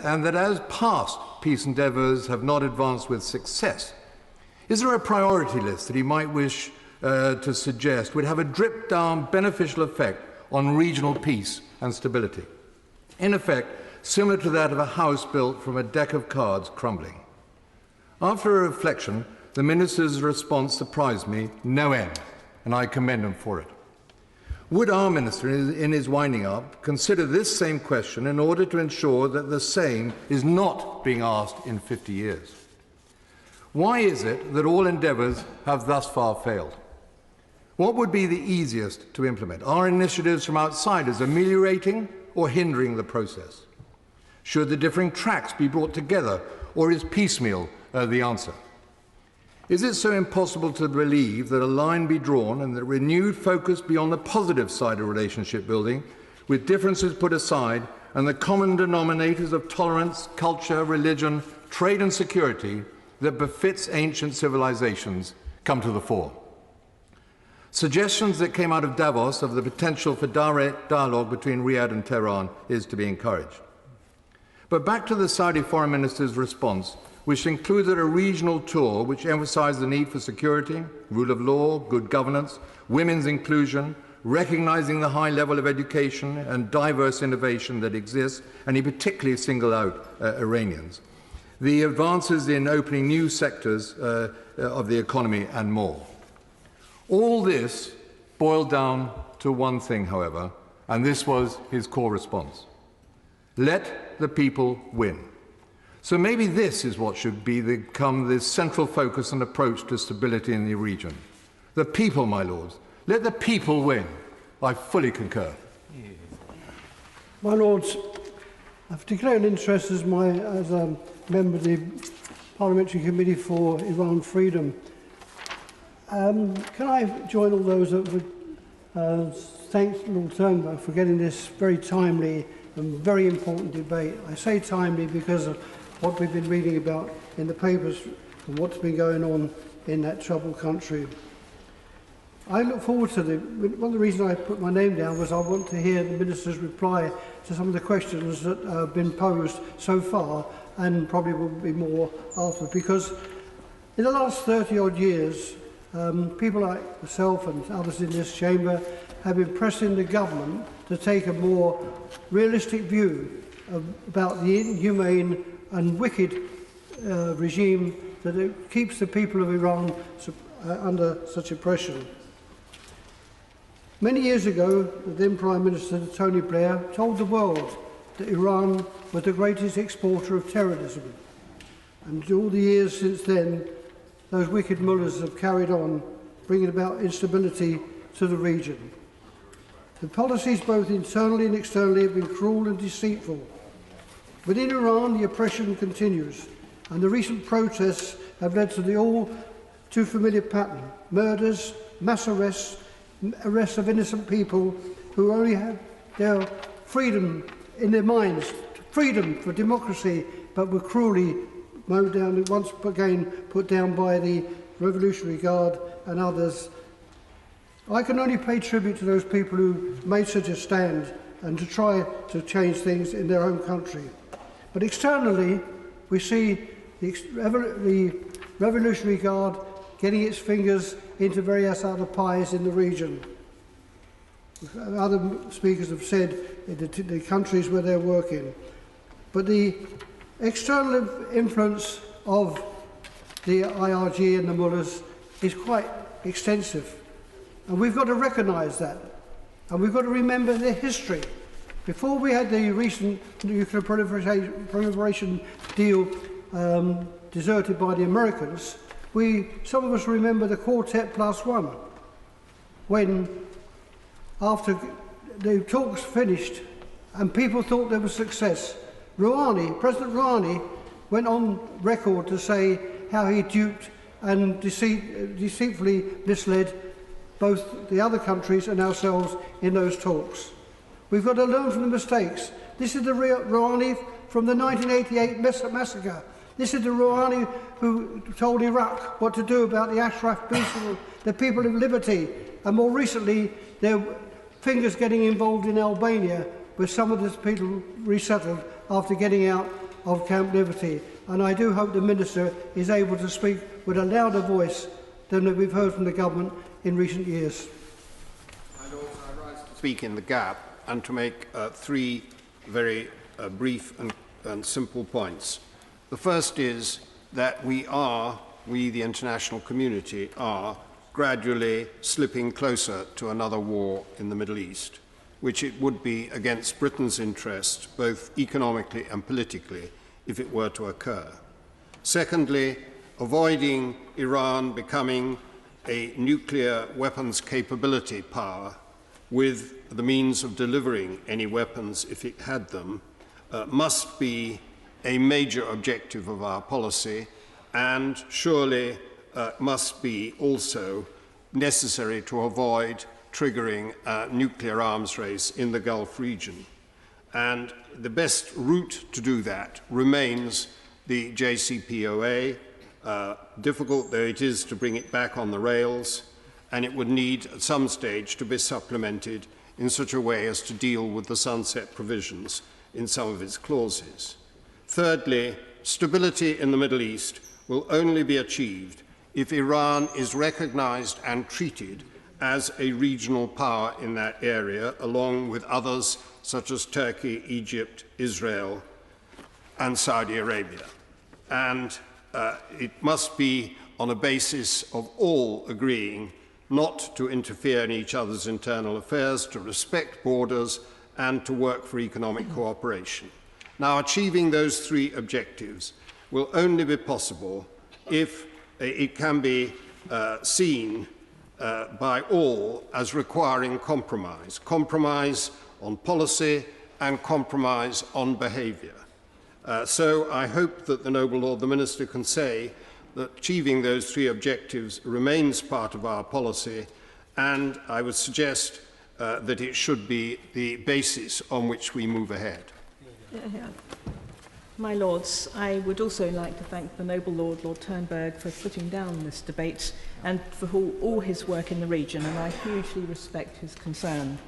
and that as past peace endeavours have not advanced with success, is there a priority list that he might wish to suggest would have a drip-down beneficial effect on regional peace and stability? In effect, similar to that of a house built from a deck of cards crumbling. After a reflection, the Minister's response surprised me no end, and I commend him for it. Would our Minister, in his winding up, consider this same question in order to ensure that the same is not being asked in 50 years? Why is it that all endeavours have thus far failed? What would be the easiest to implement? Are initiatives from outsiders ameliorating or hindering the process? Should the differing tracks be brought together, or is piecemeal the answer? Is it so impossible to believe that a line be drawn and that renewed focus be on the positive side of relationship building, with differences put aside and the common denominators of tolerance, culture, religion, trade and security that befits ancient civilizations come to the fore? Suggestions that came out of Davos of the potential for direct dialogue between Riyadh and Tehran is to be encouraged. But back to the Saudi Foreign Minister's response, which included a regional tour which emphasized the need for security, rule of law, good governance, women's inclusion, recognizing the high level of education and diverse innovation that exists, and he particularly singled out Iranians, the advances in opening new sectors of the economy and more. All this boiled down to one thing, however, and this was his core response: let the people win. So maybe this is what should become the central focus and approach to stability in the region. The people, my lords. Let the people win. I fully concur. My lords, I've declared an interest as a member of the Parliamentary Committee for Iran Freedom. Can I join all those that would thank Lord Turnbull for getting this very timely and very important debate? I say timely because of what we've been reading about in the papers and what's been going on in that troubled country. I look forward to one of the reasons I put my name down was I want to hear the Minister's reply to some of the questions that have been posed so far, and probably will be more after, because in the last 30-odd years, people like myself and others in this chamber have been pressing the government to take a more realistic view about the inhumane and wicked regime that it keeps the people of Iran under such oppression. Many years ago, the then Prime Minister Tony Blair told the world that Iran was the greatest exporter of terrorism. And all the years since then, those wicked mullahs have carried on, bringing about instability to the region. The policies, both internally and externally, have been cruel and deceitful. Within Iran, the oppression continues, and the recent protests have led to the all too familiar pattern: murders, mass arrests of innocent people who only have their freedom in their minds, freedom for democracy, but were cruelly mowed down and once again put down by the Revolutionary Guard and others. I can only pay tribute to those people who made such a stand and to try to change things in their own country. But externally, we see the Revolutionary Guard getting its fingers into various other pies in the region. Other speakers have said the countries where they're working. But the external influence of the IRG and the mullahs is quite extensive. And we've got to recognise that. And we've got to remember their history. Before we had the recent nuclear proliferation deal deserted by the Americans, some of us remember the Quartet Plus One, when after the talks finished and people thought there was success, President Rouhani went on record to say how he duped and deceitfully misled both the other countries and ourselves in those talks. We've got to learn from the mistakes. This is the Rouhani from the 1988 massacre. This is the Rouhani who told Iraq what to do about the Ashraf people, the people of liberty, and more recently, their fingers getting involved in Albania, where some of the people resettled after getting out of Camp Liberty. And I do hope the Minister is able to speak with a louder voice than we've heard from the government in recent years. My Lords, I rise to speak in the gap and to make three very brief and simple points. The first is that we, the international community, are gradually slipping closer to another war in the Middle East, which it would be against Britain's interests, both economically and politically, if it were to occur. Secondly, avoiding Iran becoming a nuclear weapons capability power with the means of delivering any weapons if it had them must be a major objective of our policy, and surely must be also necessary to avoid triggering a nuclear arms race in the Gulf region. And the best route to do that remains the JCPOA, difficult though it is to bring it back on the rails, and it would need at some stage to be supplemented in such a way as to deal with the sunset provisions in some of its clauses. Thirdly, stability in the Middle East will only be achieved if Iran is recognized and treated as a regional power in that area, along with others such as Turkey, Egypt, Israel, and Saudi Arabia. And it must be on a basis of all agreeing not to interfere in each other's internal affairs, to respect borders, and to work for economic cooperation. Now, achieving those three objectives will only be possible if it can be seen by all as requiring compromise, compromise on policy and compromise on behaviour. So I hope that the Noble Lord the Minister can say that achieving those three objectives remains part of our policy, and I would suggest that it should be the basis on which we move ahead. My Lords, I would also like to thank the Noble Lord, Lord Turnberg, for putting down this debate and for all his work in the region, and I hugely respect his concern.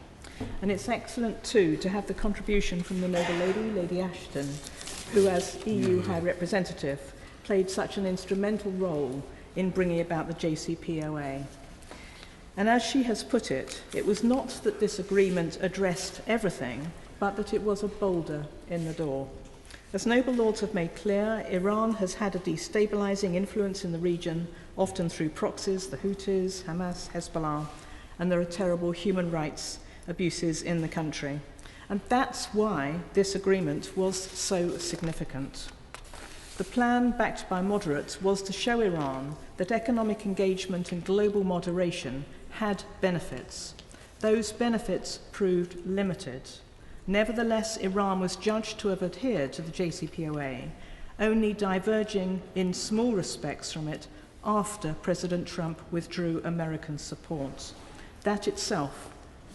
And it's excellent, too, to have the contribution from the Noble Lady, Lady Ashton, who, as EU High Representative, played such an instrumental role in bringing about the JCPOA. And as she has put it, it was not that this agreement addressed everything, but that it was a boulder in the door. As Noble Lords have made clear, Iran has had a destabilizing influence in the region, often through proxies, the Houthis, Hamas, Hezbollah, and there are terrible human rights abuses in the country. And that's why this agreement was so significant. The plan, backed by moderates, was to show Iran that economic engagement and global moderation had benefits. Those benefits proved limited. Nevertheless, Iran was judged to have adhered to the JCPOA, only diverging in small respects from it after President Trump withdrew American support. That itself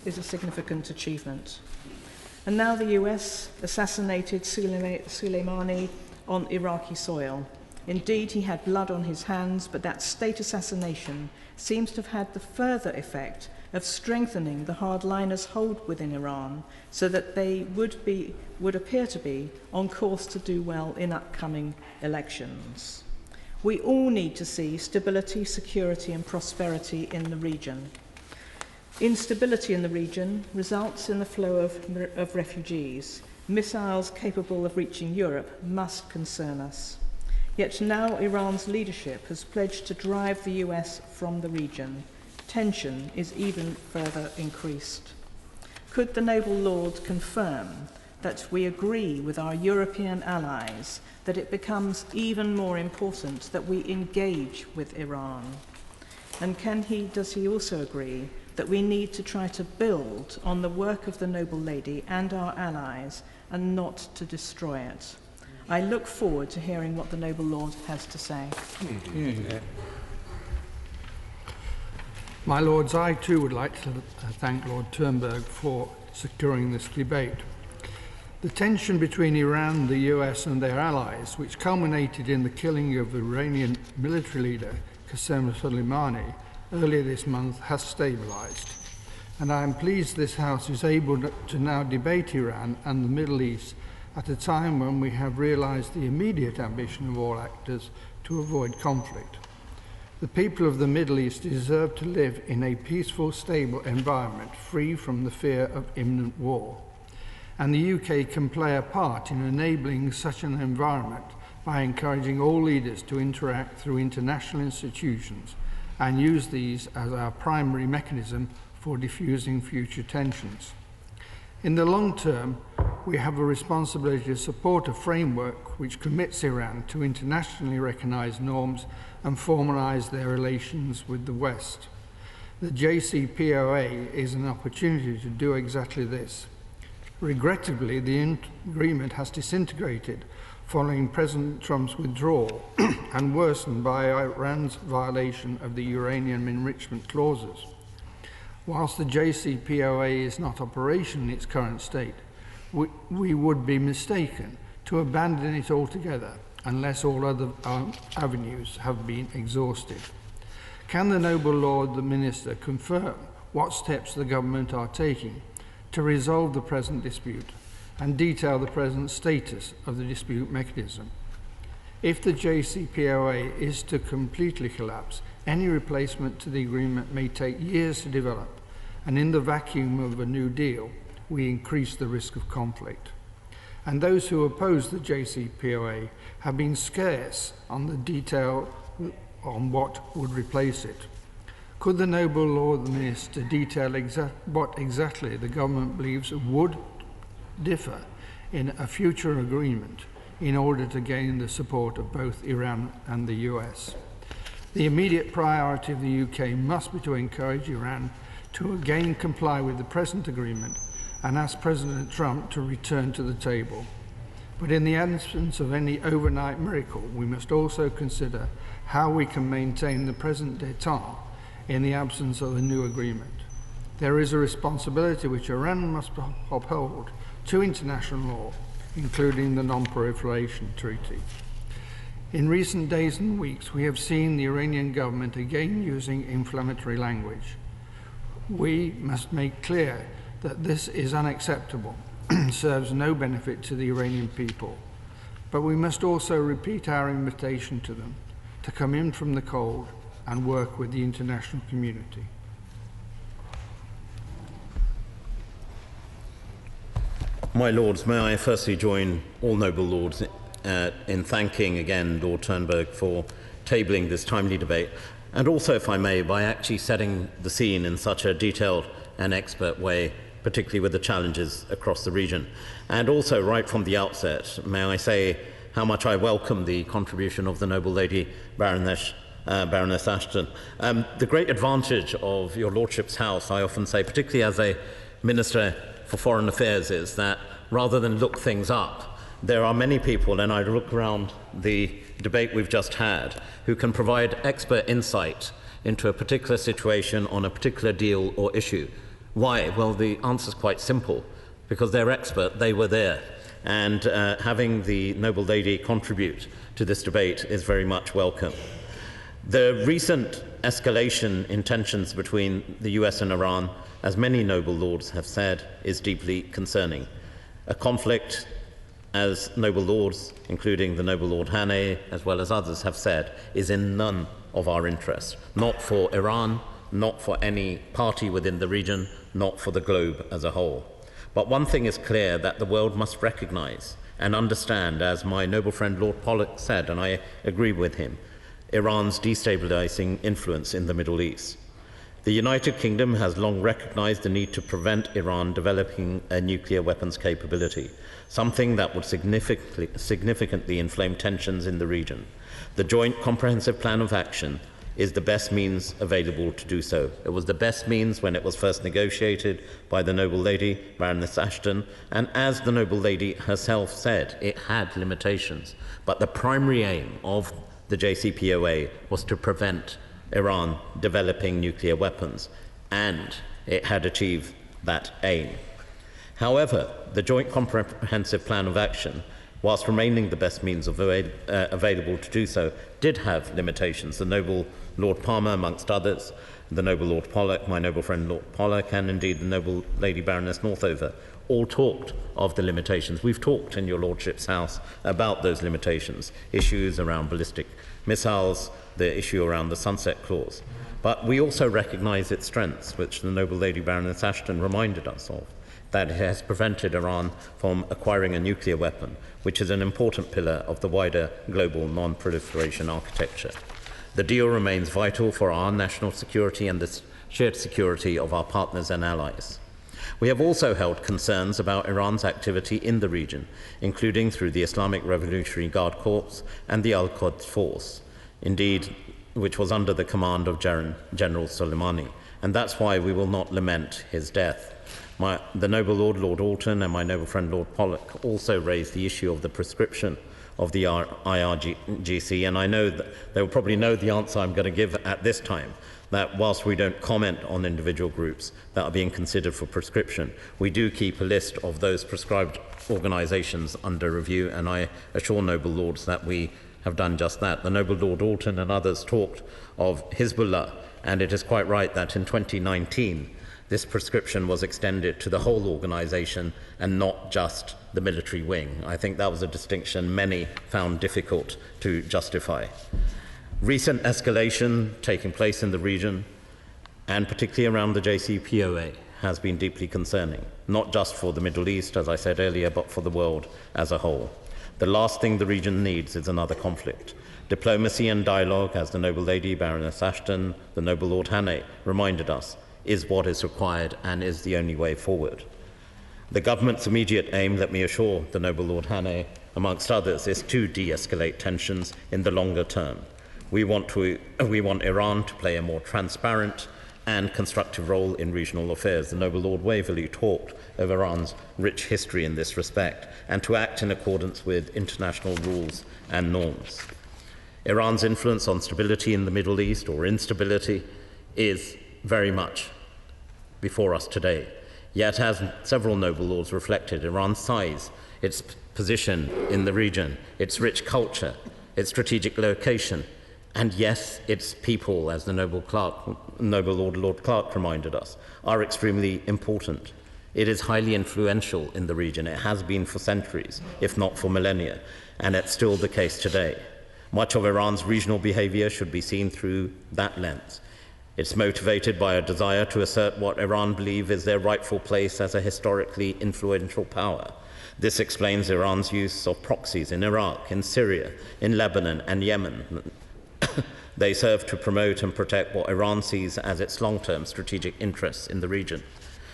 is a significant achievement. And now the US assassinated Soleimani on Iraqi soil. Indeed, he had blood on his hands, but that state assassination seems to have had the further effect of strengthening the hardliners' hold within Iran so that they would appear to be on course to do well in upcoming elections. We all need to see stability, security and prosperity in the region. Instability in the region results in the flow of refugees. Missiles capable of reaching Europe must concern us. Yet now Iran's leadership has pledged to drive the US from the region. Tension is even further increased. Could the Noble Lord confirm that we agree with our European allies that it becomes even more important that we engage with Iran? And does he also agree that we need to try to build on the work of the Noble Lady and our allies and not to destroy it? I look forward to hearing what the Noble Lord has to say. My Lords, I too would like to thank Lord Turnberg for securing this debate. The tension between Iran, the US and their allies, which culminated in the killing of Iranian military leader Qasem Soleimani earlier this month, has stabilized. And I am pleased this House is able to now debate Iran and the Middle East at a time when we have realised the immediate ambition of all actors to avoid conflict. The people of the Middle East deserve to live in a peaceful, stable environment, free from the fear of imminent war. And the UK can play a part in enabling such an environment by encouraging all leaders to interact through international institutions and use these as our primary mechanism for diffusing future tensions. In the long term, we have a responsibility to support a framework which commits Iran to internationally recognized norms and formalize their relations with the West. The JCPOA is an opportunity to do exactly this. Regrettably, the agreement has disintegrated following President Trump's withdrawal and worsened by Iran's violation of the uranium enrichment clauses. Whilst the JCPOA is not operational in its current state, we would be mistaken to abandon it altogether unless all other avenues have been exhausted. Can the Noble Lord the Minister confirm what steps the government are taking to resolve the present dispute and detail the present status of the dispute mechanism? If the JCPOA is to completely collapse, any replacement to the agreement may take years to develop, and in the vacuum of a new deal, we increase the risk of conflict. And those who oppose the JCPOA have been scarce on the detail on what would replace it. Could the Noble Lord the Minister detail what exactly the government believes would differ in a future agreement in order to gain the support of both Iran and the US? The immediate priority of the UK must be to encourage Iran to again comply with the present agreement and ask President Trump to return to the table. But in the absence of any overnight miracle, we must also consider how we can maintain the present détente in the absence of a new agreement. There is a responsibility which Iran must uphold to international law, including the Non-Proliferation Treaty. In recent days and weeks, we have seen the Iranian government again using inflammatory language. We must make clear that this is unacceptable and serves no benefit to the Iranian people. But we must also repeat our invitation to them to come in from the cold and work with the international community. My Lords, may I firstly join all noble lords in thanking again Lord Turnberg for tabling this timely debate, and also, if I may, by actually setting the scene in such a detailed and expert way, particularly with the challenges across the region. And also, right from the outset, may I say how much I welcome the contribution of the noble lady Baroness Ashton. The great advantage of your Lordship's house, I often say, particularly as a Minister for Foreign Affairs, is that rather than look things up, there are many people, and I look around the debate we've just had, who can provide expert insight into a particular situation on a particular deal or issue. Why? Well, the answer is quite simple. Because they're expert, they were there. And having the noble lady contribute to this debate is very much welcome. The recent escalation in tensions between the US and Iran, as many noble lords have said, is deeply concerning. A conflict, as noble lords, including the noble Lord Haney, as well as others have said, is in none of our interests. Not for Iran, not for any party within the region, not for the globe as a whole. But one thing is clear, that the world must recognize and understand, as my noble friend Lord Pollock said, and I agree with him, Iran's destabilizing influence in the Middle East. The United Kingdom has long recognized the need to prevent Iran developing a nuclear weapons capability, something that would significantly inflame tensions in the region. The Joint Comprehensive Plan of Action is the best means available to do so. It was the best means when it was first negotiated by the noble lady, Baroness Ashton, and as the noble lady herself said, it had limitations. But the primary aim of the JCPOA was to prevent Iran developing nuclear weapons, and it had achieved that aim. However, the Joint Comprehensive Plan of Action, whilst remaining the best means available to do so, did have limitations. The noble Lord Palmer, amongst others, the noble Lord Pollock, my noble friend Lord Pollock, and indeed the noble Lady Baroness Northover, all talked of the limitations. We've talked in your Lordship's House about those limitations, issues around ballistic missiles, the issue around the Sunset Clause. But we also recognise its strengths, which the Noble Lady Baroness Ashton reminded us of, that it has prevented Iran from acquiring a nuclear weapon, which is an important pillar of the wider global non-proliferation architecture. The deal remains vital for our national security and the shared security of our partners and allies. We have also held concerns about Iran's activity in the region, including through the Islamic Revolutionary Guard Corps and the Al-Quds Force, indeed, which was under the command of General Soleimani, and that's why we will not lament his death. The noble Lord, Lord Alton, and my noble friend Lord Pollock also raised the issue of the prescription of the IRGC, and I know that they will probably know the answer I'm going to give at this time, that whilst we don't comment on individual groups that are being considered for prescription, we do keep a list of those prescribed organisations under review, and I assure noble lords that we have done just that. The noble Lord Alton and others talked of Hezbollah, and it is quite right that in 2019 this prescription was extended to the whole organisation and not just the military wing. I think that was a distinction many found difficult to justify. Recent escalation taking place in the region, and particularly around the JCPOA, has been deeply concerning, not just for the Middle East, as I said earlier, but for the world as a whole. The last thing the region needs is another conflict. Diplomacy and dialogue, as the noble Lady Baroness Ashton, the noble Lord Hannay reminded us, is what is required and is the only way forward. The government's immediate aim, let me assure the noble Lord Hannay, amongst others, is to de-escalate tensions in the longer term. We want Iran to play a more transparent and constructive role in regional affairs. The noble Lord Waverley talked of Iran's rich history in this respect, and to act in accordance with international rules and norms. Iran's influence on stability in the Middle East, or instability, is very much before us today. Yet, as several noble lords reflected, Iran's size, its position in the region, its rich culture, its strategic location, and yes, its people, as the noble Lord Clark reminded us, are extremely important. It is highly influential in the region. It has been for centuries, if not for millennia, and it's still the case today. Much of Iran's regional behavior should be seen through that lens. It's motivated by a desire to assert what Iran believe is their rightful place as a historically influential power. This explains Iran's use of proxies in Iraq, in Syria, in Lebanon, and Yemen. They serve to promote and protect what Iran sees as its long-term strategic interests in the region.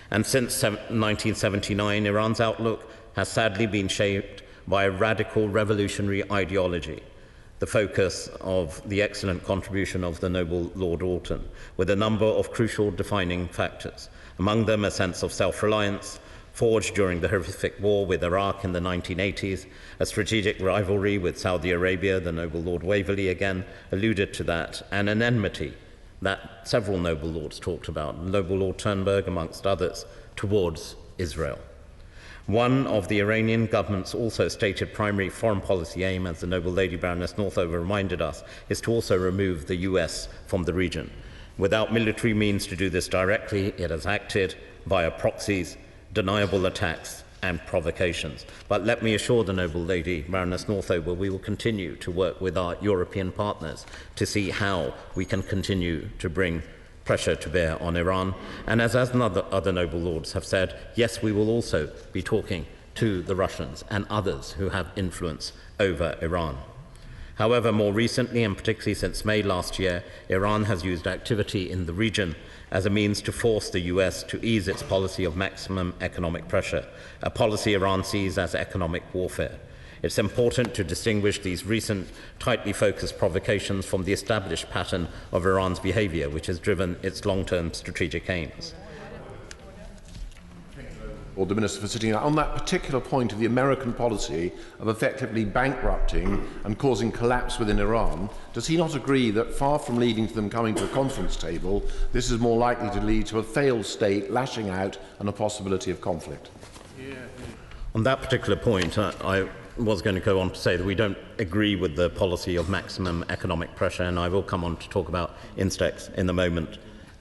And since 1979, Iran's outlook has sadly been shaped by a radical revolutionary ideology, the focus of the excellent contribution of the noble Lord Alton, with a number of crucial defining factors, among them a sense of self-reliance, forged during the horrific war with Iraq in the 1980s, a strategic rivalry with Saudi Arabia, the noble Lord Waverley again alluded to that, and an enmity that several noble lords talked about, noble Lord Turnberg amongst others, towards Israel. One of the Iranian government's also stated primary foreign policy aim, as the noble Lady Baroness Northover reminded us, is to also remove the US from the region. Without military means to do this directly, it has acted via proxies, deniable attacks and provocations. But let me assure the noble Lady Baroness Northover, we will continue to work with our European partners to see how we can continue to bring pressure to bear on Iran. And as other noble lords have said, yes, we will also be talking to the Russians and others who have influence over Iran. However, more recently, and particularly since May last year, Iran has used activity in the region as a means to force the US to ease its policy of maximum economic pressure, a policy Iran sees as economic warfare. It's important to distinguish these recent, tightly focused provocations from the established pattern of Iran's behavior, which has driven its long-term strategic aims. Or the Minister for sitting down. On that particular point of the American policy of effectively bankrupting and causing collapse within Iran, does he not agree that far from leading to them coming to a conference table, this is more likely to lead to a failed state lashing out and a possibility of conflict? On that particular point, I was going to go on to say that we don't agree with the policy of maximum economic pressure, and I will come on to talk about Instex in a moment.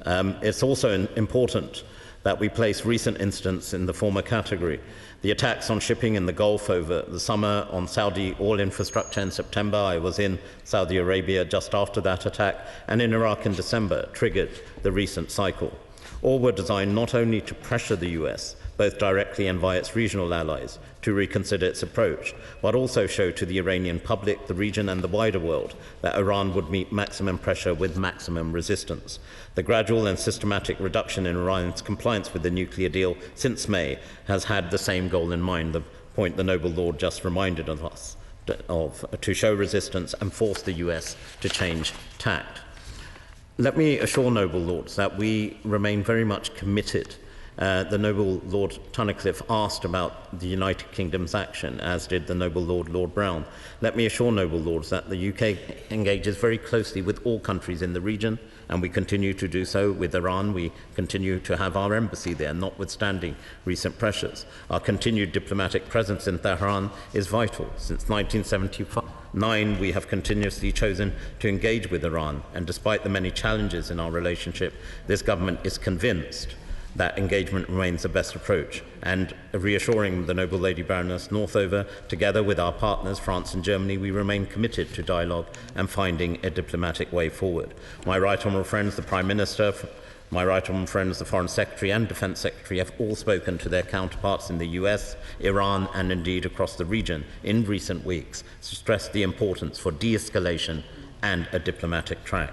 It's also important that we place recent incidents in the former category. The attacks on shipping in the Gulf over the summer, on Saudi oil infrastructure in September — I was in Saudi Arabia just after that attack — and in Iraq in December triggered the recent cycle. All were designed not only to pressure the US, both directly and via its regional allies, to reconsider its approach, but also show to the Iranian public, the region and the wider world that Iran would meet maximum pressure with maximum resistance. The gradual and systematic reduction in Iran's compliance with the nuclear deal since May has had the same goal in mind, the point the Noble Lord just reminded of us of, to show resistance and force the US to change tact. Let me assure Noble Lords that we remain very much committed. The Noble Lord Tunnicliffe asked about the United Kingdom's action, as did the Noble Lord Lord Brown. Let me assure Noble Lords that the UK engages very closely with all countries in the region, and we continue to do so with Iran. We continue to have our embassy there, notwithstanding recent pressures. Our continued diplomatic presence in Tehran is vital. Since 1979, we have continuously chosen to engage with Iran, and despite the many challenges in our relationship, this government is convinced that engagement remains the best approach, and reassuring the Noble Lady Baroness Northover, together with our partners France and Germany, we remain committed to dialogue and finding a diplomatic way forward. My right honourable friends, the Prime Minister, my right honourable friends, the Foreign Secretary and Defence Secretary, have all spoken to their counterparts in the US, Iran and indeed across the region in recent weeks to stress the importance for de-escalation and a diplomatic track.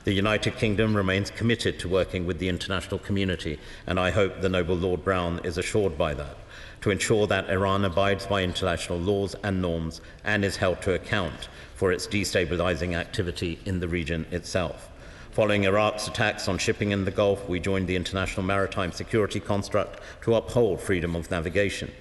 The United Kingdom remains committed to working with the international community, and I hope the Noble Lord Brown is assured by that, to ensure that Iran abides by international laws and norms and is held to account for its destabilizing activity in the region itself. Following Iraq's attacks on shipping in the Gulf, we joined the international maritime security construct to uphold freedom of navigation.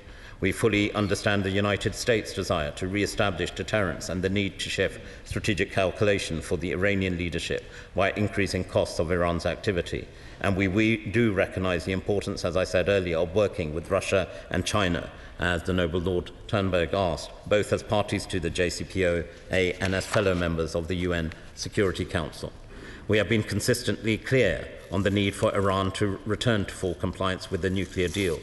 We fully understand the United States' desire to re-establish deterrence and the need to shift strategic calculation for the Iranian leadership by increasing costs of Iran's activity. And we do recognize the importance, as I said earlier, of working with Russia and China, as the Noble Lord Turnberg asked, both as parties to the JCPOA and as fellow members of the UN Security Council. We have been consistently clear on the need for Iran to return to full compliance with the nuclear deal.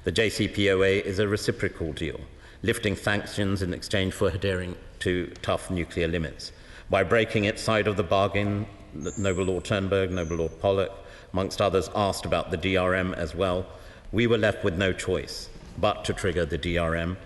The JCPOA is a reciprocal deal, lifting sanctions in exchange for adhering to tough nuclear limits. By breaking its side of the bargain, Noble Lord Turnberg, Noble Lord Pollock, amongst others, asked about the DRM as well. We were left with no choice but to trigger the DRM.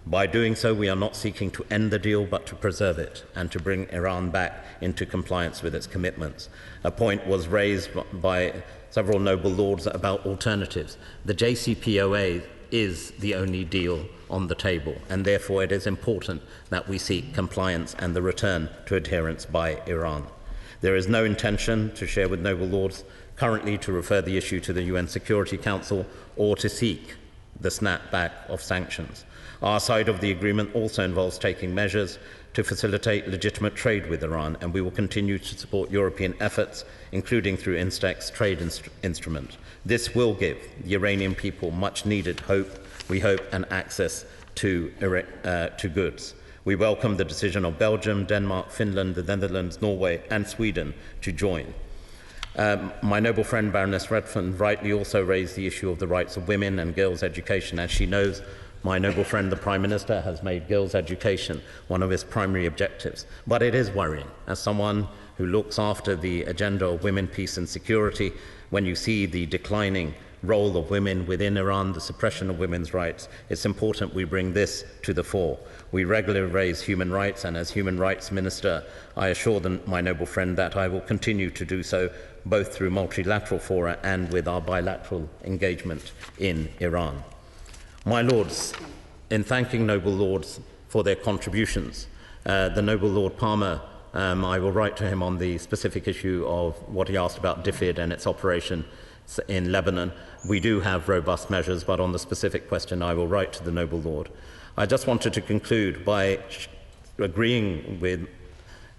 By doing so, we are not seeking to end the deal, but to preserve it and to bring Iran back into compliance with its commitments. A point was raised by several noble lords about alternatives. The JCPOA is the only deal on the table, and therefore it is important that we seek compliance and the return to adherence by Iran. There is no intention to share with noble lords currently to refer the issue to the UN Security Council or to seek the snapback of sanctions. Our side of the agreement also involves taking measures to facilitate legitimate trade with Iran, and we will continue to support European efforts, including through INSTEX trade instrument. This will give the Iranian people much needed hope, we hope, and access to goods. We welcome the decision of Belgium, Denmark, Finland, the Netherlands, Norway, and Sweden to join. My noble friend Baroness Redfern rightly also raised the issue of the rights of women and girls' education. As she knows, my noble friend the Prime Minister has made girls' education one of his primary objectives. But it is worrying, as someone who looks after the agenda of women, peace and security, when you see the declining role of women within Iran, the suppression of women's rights, it's important we bring this to the fore. We regularly raise human rights, and as Human Rights Minister, I assure my noble friend that I will continue to do so, both through multilateral fora and with our bilateral engagement in Iran. My lords, in thanking noble lords for their contributions, the noble Lord Palmer, I will write to him on the specific issue of what he asked about DFID and its operation in Lebanon. We do have robust measures, but on the specific question I will write to the noble lord. I just wanted to conclude by agreeing with,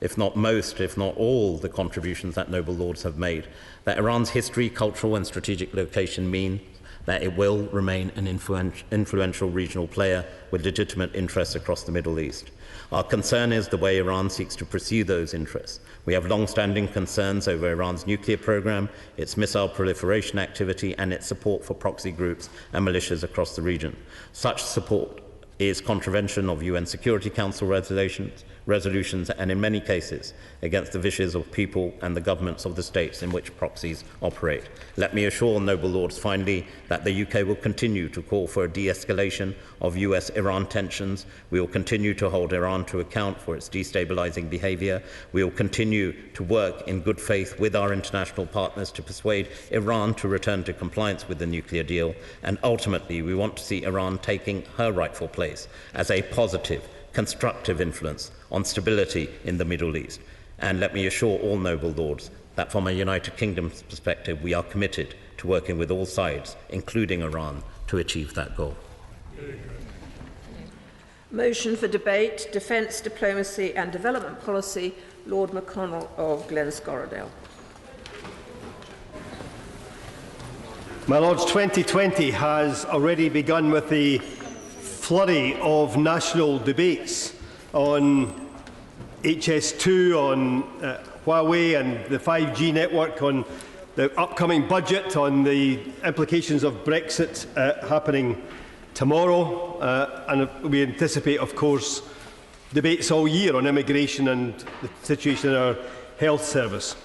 if not most, if not all, the contributions that noble lords have made, that Iran's history, cultural and strategic location mean that it will remain an influential regional player with legitimate interests across the Middle East. Our concern is the way Iran seeks to pursue those interests. We have long-standing concerns over Iran's nuclear program, its missile proliferation activity, and its support for proxy groups and militias across the region. Such support is contravention of UN Security Council resolutions and in many cases against the wishes of people and the governments of the states in which proxies operate. Let me assure noble lords finally that the UK will continue to call for a de-escalation of US-Iran tensions. We will continue to hold Iran to account for its destabilizing behavior. We will continue to work in good faith with our international partners to persuade Iran to return to compliance with the nuclear deal. And ultimately, we want to see Iran taking her rightful place as a positive, constructive influence on stability in the Middle East. And let me assure all noble lords that from a United Kingdom's perspective, we are committed to working with all sides, including Iran, to achieve that goal. Motion for debate, Defence, Diplomacy and Development Policy, Lord McConnell of Glen-Scorridale. My Lords, 2020 has already begun with the flurry of national debates on HS2, on Huawei and the 5G network, on the upcoming budget, on the implications of Brexit happening tomorrow, and we anticipate, of course, debates all year on immigration and the situation in our health service.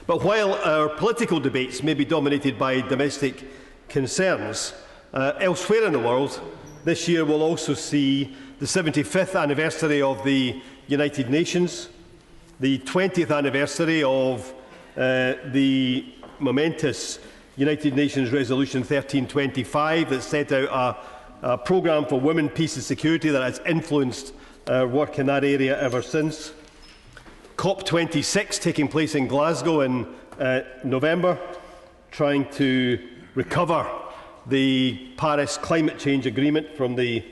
But while our political debates may be dominated by domestic concerns, elsewhere in the world, this year will also see the 75th anniversary of the United Nations, the 20th anniversary of the momentous United Nations Resolution 1325 that set out a programme for women, peace and security that has influenced our work in that area ever since. COP26 taking place in Glasgow in November, trying to recover the Paris Climate Change Agreement from the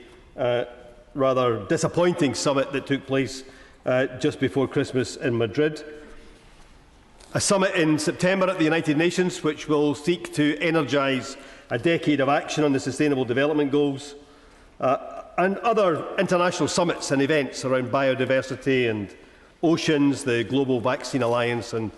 rather disappointing summit that took place just before Christmas in Madrid. A summit in September at the United Nations which will seek to energise a decade of action on the Sustainable Development Goals, and other international summits and events around biodiversity and oceans, the Global Vaccine Alliance and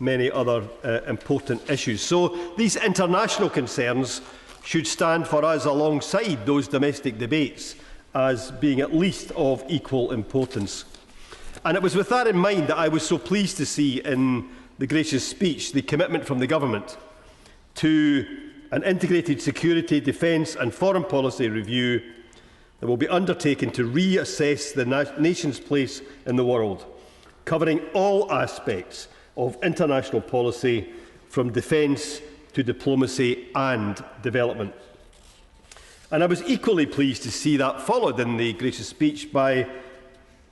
many other important issues. So these international concerns should stand for us alongside those domestic debates as being at least of equal importance. And it was with that in mind that I was so pleased to see in the gracious speech the commitment from the government to an integrated security, defence and foreign policy review that will be undertaken to reassess the nation's place in the world, covering all aspects of international policy from defence to diplomacy and development. And I was equally pleased to see that followed in the gracious speech by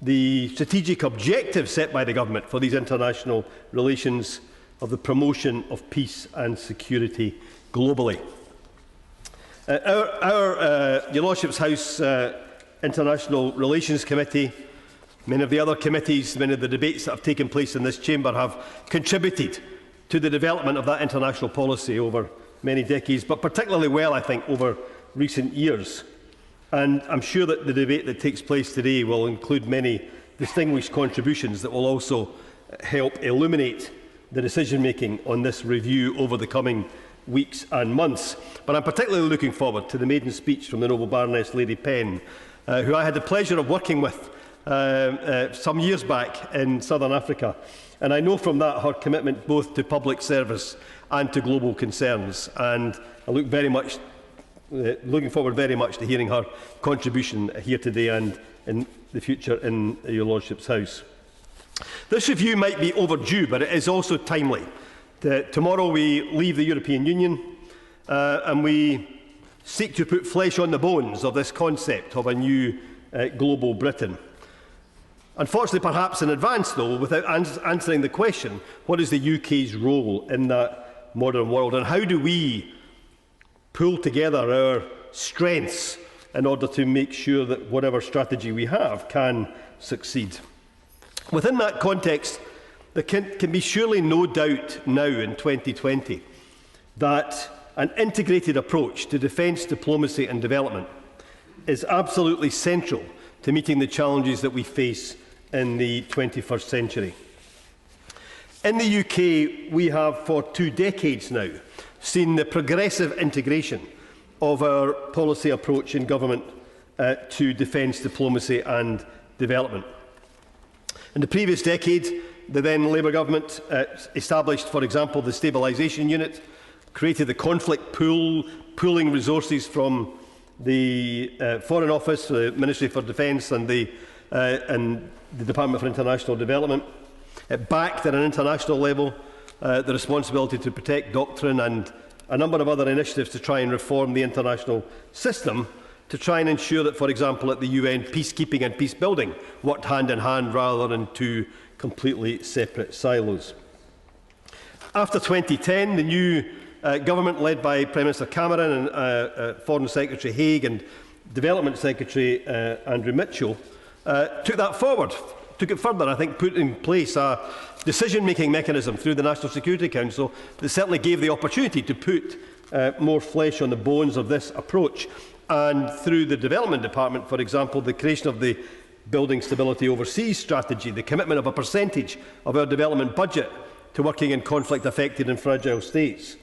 the strategic objective set by the government for these international relations of the promotion of peace and security globally. Your Lordship's House International Relations Committee, many of the other committees, many of the debates that have taken place in this chamber have contributed to the development of that international policy over many decades, but particularly well, I think, over recent years. And I'm sure that the debate that takes place today will include many distinguished contributions that will also help illuminate the decision-making on this review over the coming weeks and months. But I'm particularly looking forward to the maiden speech from the Noble Baroness Lady Penn, who I had the pleasure of working with some years back in Southern Africa. And I know from that her commitment both to public service and to global concerns. And I look very much looking forward very much to hearing her contribution here today and in the future in your Lordship's House. This review might be overdue, but it is also timely. Tomorrow we leave the European Union and we seek to put flesh on the bones of this concept of a new global Britain. Unfortunately, perhaps in advance, though, without answering the question, what is the UK's role in that modern world, and how do we pull together our strengths in order to make sure that whatever strategy we have can succeed? Within that context, there can be surely no doubt now in 2020 that an integrated approach to defence, diplomacy and development is absolutely central to meeting the challenges that we face in the 21st century. In the UK, we have for 2 decades now seen the progressive integration of our policy approach in government to defence, diplomacy and development. In the previous decade, the then Labour government established, for example, the Stabilisation Unit, created the conflict pool, pooling resources from the Foreign Office, the Ministry for Defence and the Department for International Development. It backed at an international level the responsibility to protect doctrine and a number of other initiatives to try and reform the international system, to try and ensure that, for example, at the UN, peacekeeping and peace building worked hand in hand rather than 2 completely separate silos. After 2010, the new government, led by Prime Minister Cameron and Foreign Secretary Haig and Development Secretary Andrew Mitchell, took that forward, took it further, I think, put in place a decision-making mechanism through the National Security Council that certainly gave the opportunity to put more flesh on the bones of this approach. And through the Development Department, for example, the creation of the Building Stability Overseas strategy, the commitment of a percentage of our development budget to working in conflict-affected and fragile states.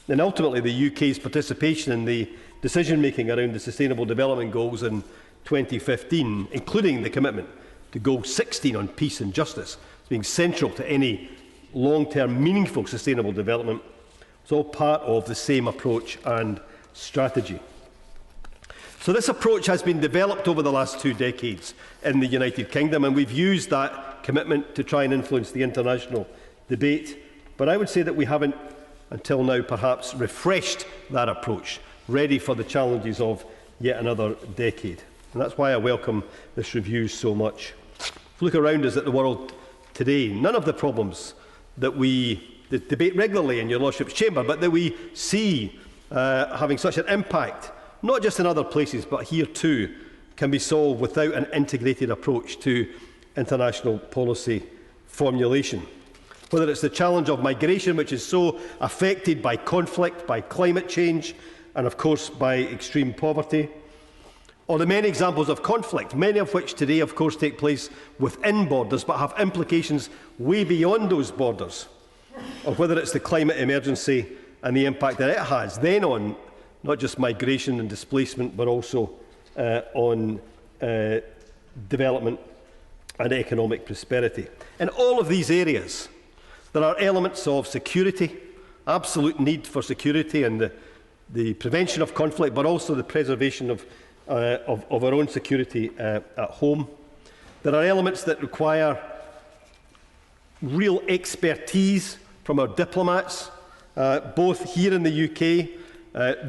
And ultimately, the UK's participation in the decision-making around the Sustainable Development Goals in 2015, including the commitment to Goal 16 on peace and justice, as being central to any long-term meaningful sustainable development, is all part of the same approach and strategy. So this approach has been developed over the last 2 decades in the United Kingdom, and we've used that commitment to try and influence the international debate. But I would say that we haven't, until now, perhaps refreshed that approach, ready for the challenges of yet another decade. And that's why I welcome this review so much. If we look around us at the world today, none of the problems that we debate regularly in your Lordship's chamber, but that we see having such an impact, not just in other places, but here too, can be solved without an integrated approach to international policy formulation. Whether it's the challenge of migration, which is so affected by conflict, by climate change, and of course by extreme poverty, or the many examples of conflict, many of which today of course take place within borders but have implications way beyond those borders, or whether it's the climate emergency and the impact that it has then on not just migration and displacement, but also on development and economic prosperity. In all of these areas, there are elements of security, absolute need for security and the prevention of conflict, but also the preservation of our own security at home. There are elements that require real expertise from our diplomats, both here in the UK,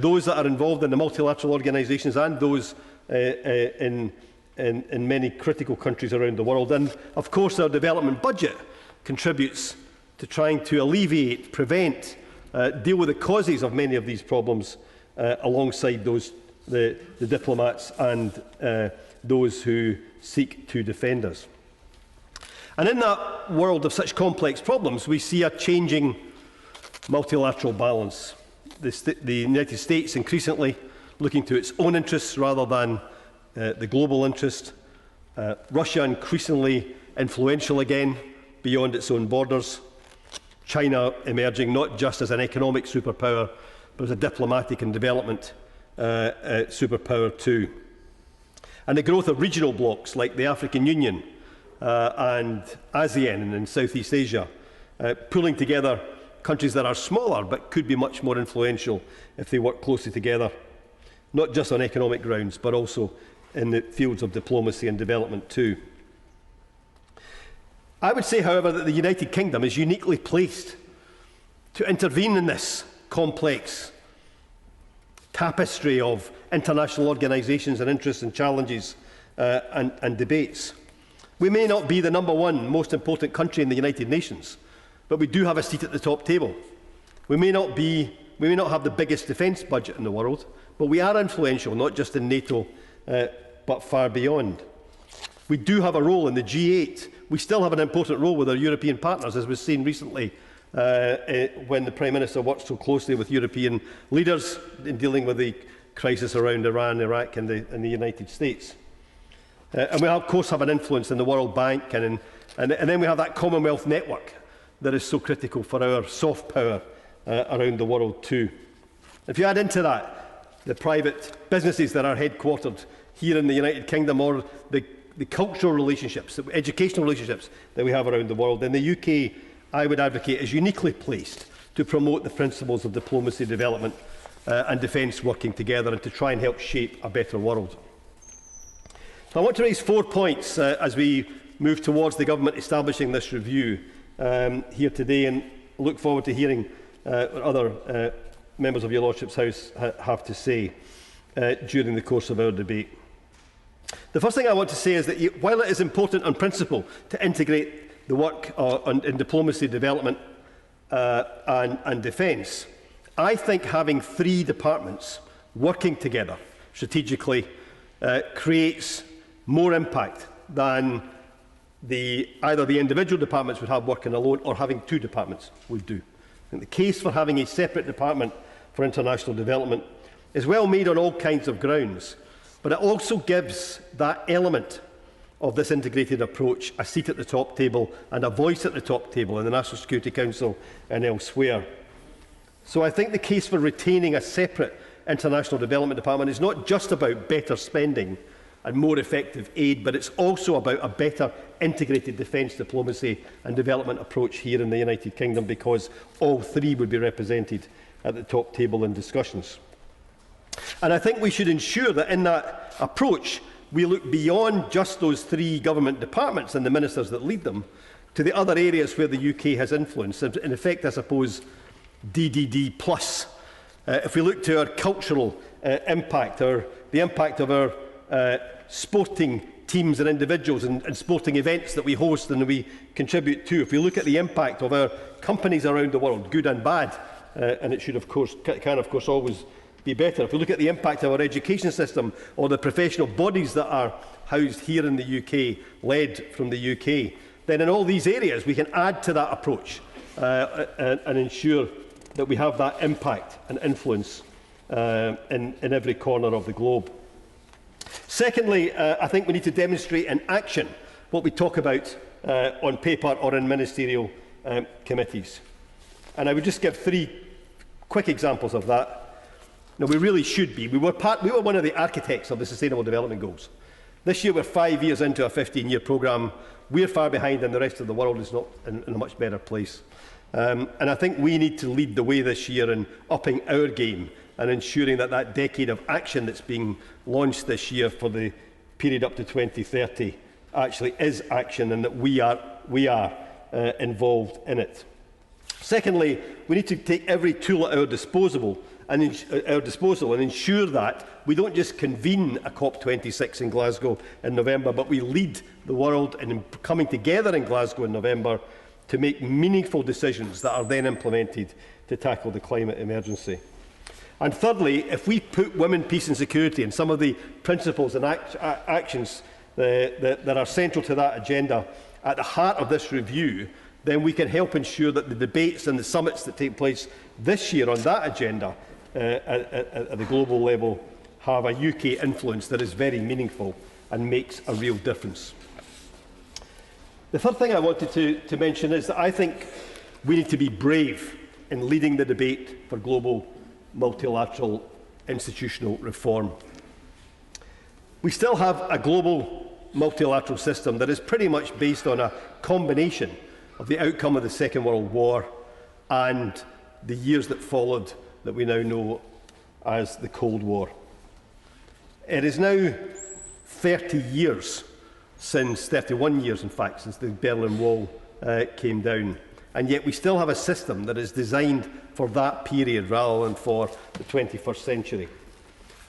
those that are involved in the multilateral organisations and those in many critical countries around the world. And of course our development budget contributes to trying to alleviate, prevent, deal with the causes of many of these problems alongside the diplomats and those who seek to defend us. And in that world of such complex problems, we see a changing multilateral balance. The United States increasingly looking to its own interests rather than the global interest. Russia increasingly influential again beyond its own borders. China emerging not just as an economic superpower, but as a diplomatic and development superpower too. And the growth of regional blocs like the African Union and ASEAN in Southeast Asia, pulling together countries that are smaller but could be much more influential if they work closely together, not just on economic grounds, but also in the fields of diplomacy and development too. I would say, however, that the United Kingdom is uniquely placed to intervene in this complex tapestry of international organisations and interests and challenges and debates. We may not be the #1 most important country in the United Nations, but we do have a seat at the top table. We may not have the biggest defence budget in the world, but we are influential, not just in NATO, but far beyond. We do have a role in the G8. We still have an important role with our European partners, as we've seen recently when the Prime Minister works so closely with European leaders in dealing with the crisis around Iran, Iraq and the United States. And we, of course, have an influence in the World Bank, and then we have that Commonwealth network that is so critical for our soft power around the world too. If you add into that the private businesses that are headquartered here in the United Kingdom, or the cultural relationships, the educational relationships that we have around the world, then the UK, I would advocate, is uniquely placed to promote the principles of diplomacy, development and defence working together, and to try and help shape a better world. So I want to raise 4 points as we move towards the government establishing this review here today, and look forward to hearing what other members of your Lordship's House have to say during the course of our debate. The first thing I want to say is that while it is important on principle to integrate the work in diplomacy, development and defence, I think having 3 departments working together strategically creates more impact than either the individual departments would have working alone, or having 2 departments would do. I think the case for having a separate department for international development is well made on all kinds of grounds, but it also gives that element of this integrated approach a seat at the top table and a voice at the top table in the National Security Council and elsewhere. So I think the case for retaining a separate international development department is not just about better spending and more effective aid, but it's also about a better integrated defence, diplomacy and development approach here in the United Kingdom, because all 3 would be represented at the top table in discussions. And I think we should ensure that in that approach we look beyond just those 3 government departments and the ministers that lead them to the other areas where the UK has influence. In effect, I suppose, DDD+. If we look to our cultural impact, the impact of our sporting teams and individuals and sporting events that we host and we contribute to, if we look at the impact of our companies around the world, good and bad, and it should of course always be better. If we look at the impact of our education system or the professional bodies that are housed here in the UK, led from the UK, then in all these areas we can add to that approach and ensure that we have that impact and influence in every corner of the globe. Secondly, I think we need to demonstrate in action what we talk about on paper or in ministerial committees. And I would just give 3 quick examples of that. Now, we really should be. We were one of the architects of the Sustainable Development Goals. This year we're 5 years into a 15-year programme. We're far behind, and the rest of the world is not in a much better place. And I think we need to lead the way this year in upping our game and ensuring that that decade of action that's being launched this year for the period up to 2030 actually is action, and that we are involved in it. Secondly, we need to take every tool at our disposal and ensure that we don't just convene a COP26 in Glasgow in November, but we lead the world in coming together in Glasgow in November to make meaningful decisions that are then implemented to tackle the climate emergency. And thirdly, if we put women, peace and security and some of the principles and actions that are central to that agenda at the heart of this review, then we can help ensure that the debates and the summits that take place this year on that agenda at the global level have a UK influence that is very meaningful and makes a real difference. The third thing I wanted to mention is that I think we need to be brave in leading the debate for global multilateral institutional reform. We still have a global multilateral system that is pretty much based on a combination of the outcome of the Second World War and the years that followed that we now know as the Cold War. It is now 30 years since, 31 years in fact, since the Berlin Wall came down. And yet we still have a system that is designed for that period rather than for the 21st century.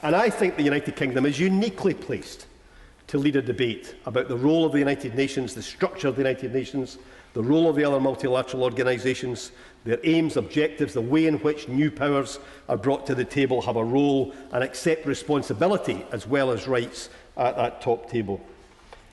And I think the United Kingdom is uniquely placed to lead a debate about the role of the United Nations, the structure of the United Nations, the role of the other multilateral organisations, their aims, objectives, the way in which new powers are brought to the table, have a role and accept responsibility as well as rights at that top table.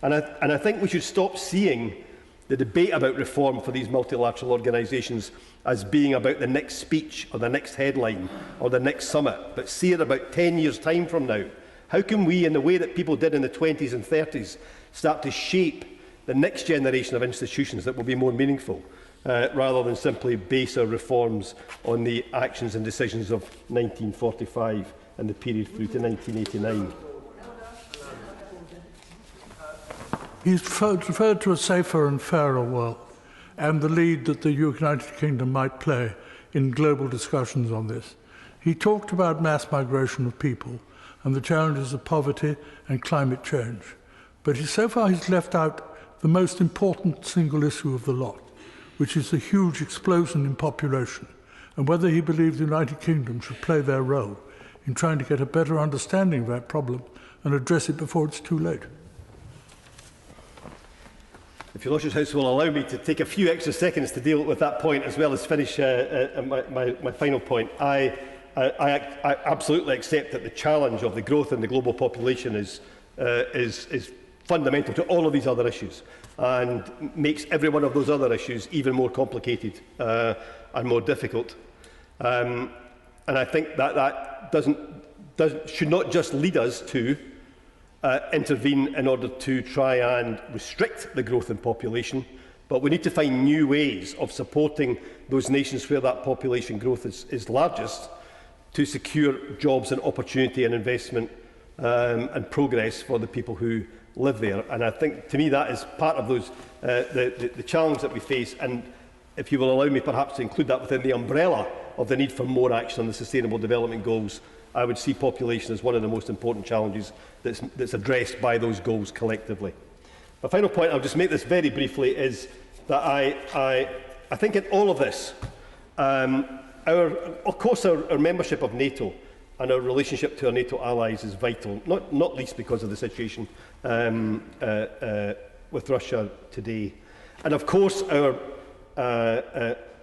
And I think we should stop seeing the debate about reform for these multilateral organisations as being about the next speech or the next headline or the next summit, but see it about 10 years' time from now. How can we, in the way that people did in the 20s and 30s, start to shape the next generation of institutions that will be more meaningful, rather than simply base our reforms on the actions and decisions of 1945 and the period through to 1989? He's referred to a safer and fairer world and the lead that the United Kingdom might play in global discussions on this. He talked about mass migration of people and the challenges of poverty and climate change. But so far he's left out the most important single issue of the lot, which is the huge explosion in population, and whether he believes the United Kingdom should play their role in trying to get a better understanding of that problem and address it before it's too late. If your Lordship's House will allow me to take a few extra seconds to deal with that point as well as finish my final point, I absolutely accept that the challenge of the growth in the global population is fundamental to all of these other issues and makes every one of those other issues even more complicated and more difficult. And I think that should not just lead us to intervene in order to try and restrict the growth in population, but we need to find new ways of supporting those nations where that population growth is largest to secure jobs and opportunity and investment and progress for the people who live there. And I think, to me, that is part of those the challenge that we face. And if you will allow me perhaps to include that within the umbrella of the need for more action on the Sustainable Development Goals, I would see population as one of the most important challenges that's addressed by those goals collectively. My final point, I'll just make this very briefly, is that I think in all of this, of course our membership of NATO and our relationship to our NATO allies is vital, not least because of the situation with Russia today. And of course our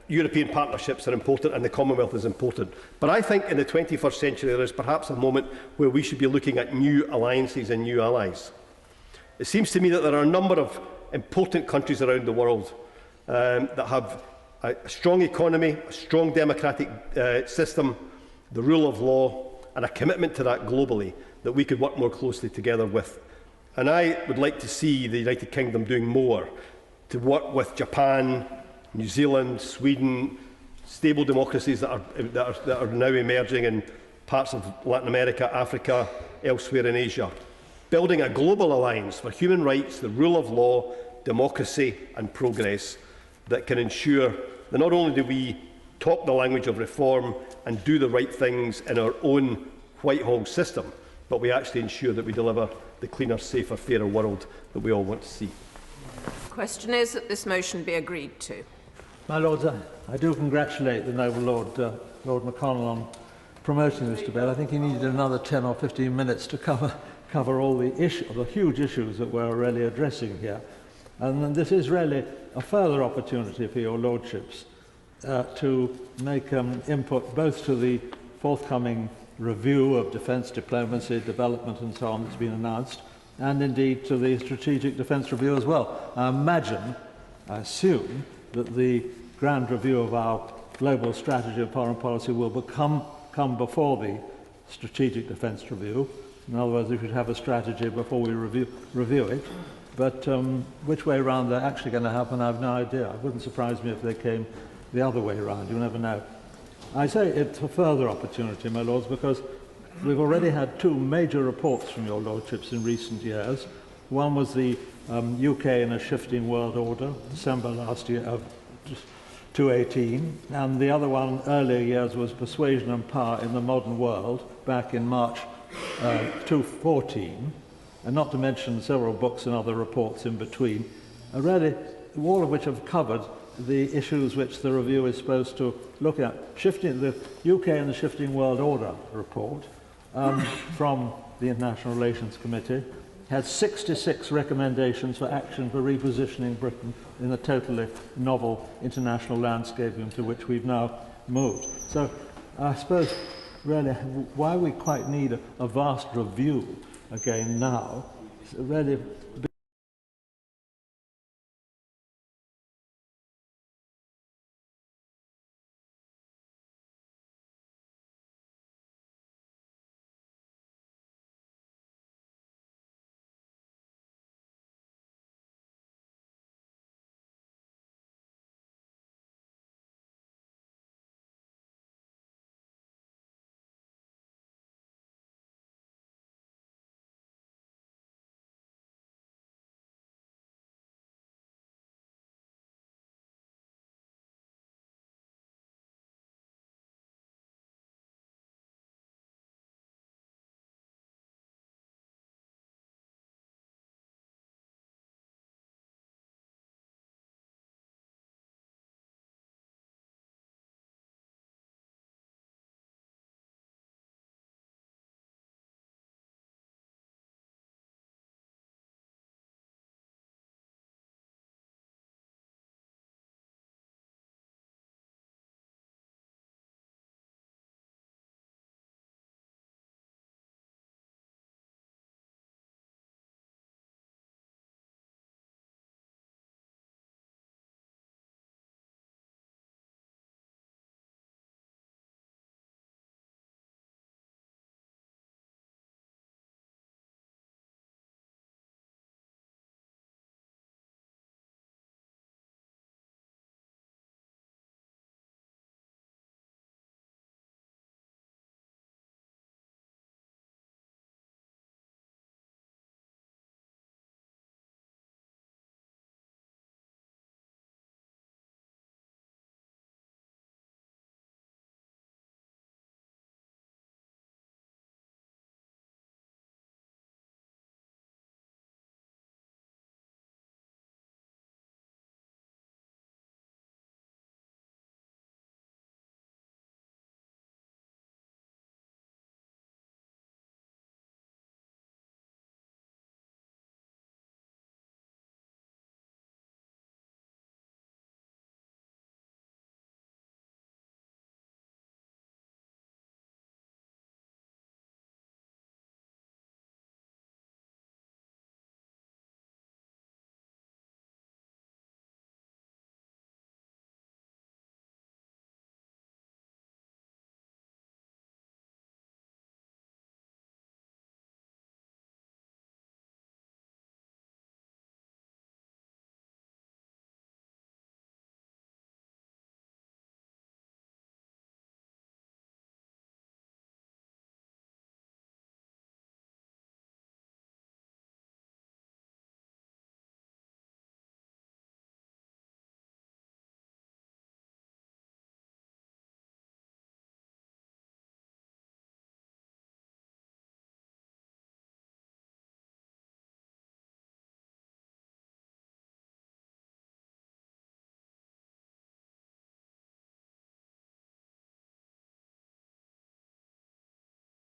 European partnerships are important and the Commonwealth is important. But I think in the 21st century there is perhaps a moment where we should be looking at new alliances and new allies. It seems to me that there are a number of important countries around the world that have a strong economy, a strong democratic system, the rule of law, and a commitment to that globally that we could work more closely together with. And I would like to see the United Kingdom doing more to work with Japan, New Zealand, Sweden, stable democracies that are now emerging in parts of Latin America, Africa, elsewhere in Asia. Building a global alliance for human rights, the rule of law, democracy and progress that can ensure that not only do we talk the language of reform and do the right things in our own Whitehall system, but we actually ensure that we deliver the cleaner, safer, fairer world that we all want to see. The question is that this motion be agreed to. My Lords, I do congratulate the noble Lord, Lord McConnell on promoting this debate. I think he needed another 10 or 15 minutes to cover all the huge issues that we're really addressing here. And this is really a further opportunity for your Lordships to make input both to the forthcoming review of defence diplomacy, development and so on that's been announced, and indeed to the strategic defence review as well. I assume that the grand review of our global strategy of foreign policy will come before the strategic defence review. In other words, we should have a strategy before we review it. But which way around they're actually going to happen, I have no idea. It wouldn't surprise me if they came the other way around. You never know. I say it's a further opportunity, my Lords, because we've already had two major reports from your Lordships in recent years. One was the UK in a shifting world order, December last year of 2018, and the other one earlier years was Persuasion and Power in the Modern World, back in March 2014, and not to mention several books and other reports in between, really all of which have covered the issues which the review is supposed to look at. The UK and the Shifting World Order report from the International Relations Committee has 66 recommendations for action for repositioning Britain in the totally novel international landscape into which we've now moved. So I suppose really why we quite need a vast review again now, really